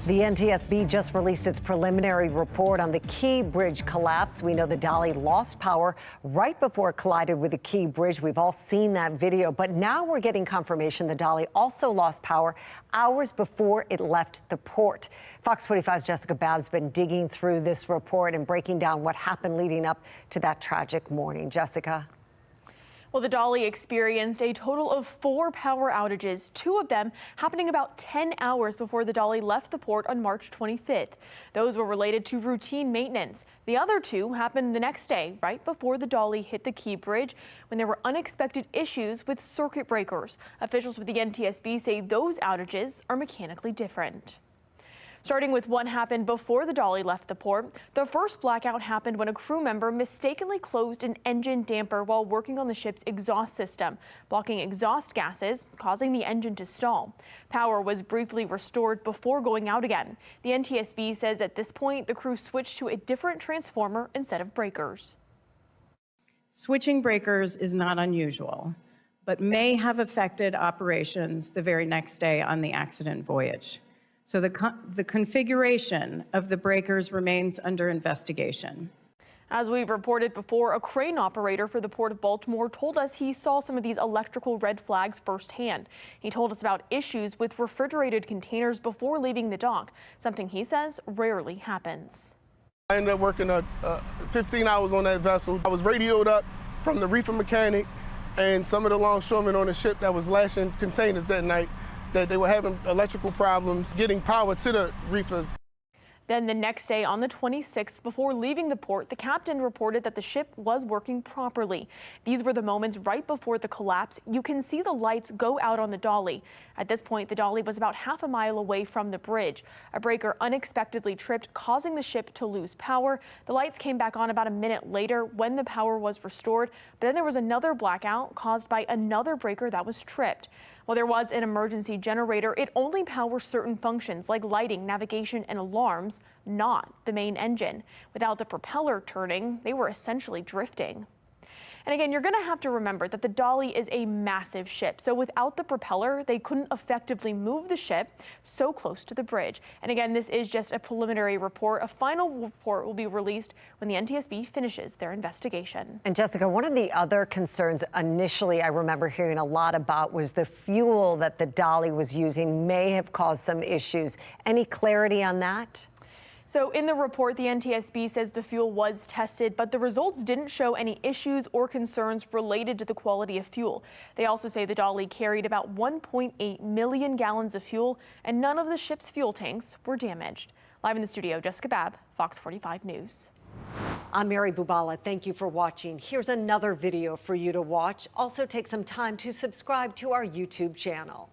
The NTSB just released its preliminary report on the Key Bridge collapse. We know the Dali lost power right before it collided with the Key Bridge. We've all seen that video, but now we're getting confirmation the Dali also lost power hours before it left the port. Fox 45's Jessica Babb's been digging through this report and breaking down what happened leading up to that tragic morning. Jessica. Well, the Dali experienced a total of 4 power outages, 2 of them happening about 10 hours before the Dali left the port on March 25th. Those were related to routine maintenance. The other 2 happened the next day, right before the Dali hit the Key Bridge, when there were unexpected issues with circuit breakers. Officials with the NTSB say those outages are mechanically different. Starting with what happened before the Dali left the port, the first blackout happened when a crew member mistakenly closed an engine damper while working on the ship's exhaust system, blocking exhaust gases, causing the engine to stall. Power was briefly restored before going out again. The NTSB says at this point, the crew switched to a different transformer instead of breakers. Switching breakers is not unusual, but may have affected operations the very next day on the accident voyage. So the configuration of the breakers remains under investigation. As we've reported before, a crane operator for the Port of Baltimore told us he saw some of these electrical red flags firsthand. He told us about issues with refrigerated containers before leaving the dock, something he says rarely happens. I ended up working 15 hours on that vessel. I was radioed up from the reefer mechanic and some of the longshoremen on the ship that was lashing containers that night, that they were having electrical problems getting power to the reefers. Then the next day on the 26th, before leaving the port, the captain reported that the ship was working properly. These were the moments right before the collapse. You can see the lights go out on the Dali. At this point, the Dali was about half a mile away from the bridge. A breaker unexpectedly tripped, causing the ship to lose power. The lights came back on about a minute later when the power was restored, but then there was another blackout caused by another breaker that was tripped. While there was an emergency generator, it only powers certain functions like lighting, navigation, and alarms, not the main engine. Without the propeller turning, they were essentially drifting. And again, you're going to have to remember that the Dali is a massive ship, so without the propeller, they couldn't effectively move the ship so close to the bridge. And again, this is just a preliminary report. A final report will be released when the NTSB finishes their investigation. And Jessica, one of the other concerns initially I remember hearing a lot about was the fuel that the Dali was using may have caused some issues. Any clarity on that? So in the report, the NTSB says the fuel was tested, but the results didn't show any issues or concerns related to the quality of fuel. They also say the Dali carried about 1.8 million gallons of fuel, and none of the ship's fuel tanks were damaged. Live in the studio, Jessica Babb, Fox 45 News. I'm Mary Bubala. Thank you for watching. Here's another video for you to watch. Also take some time to subscribe to our YouTube channel.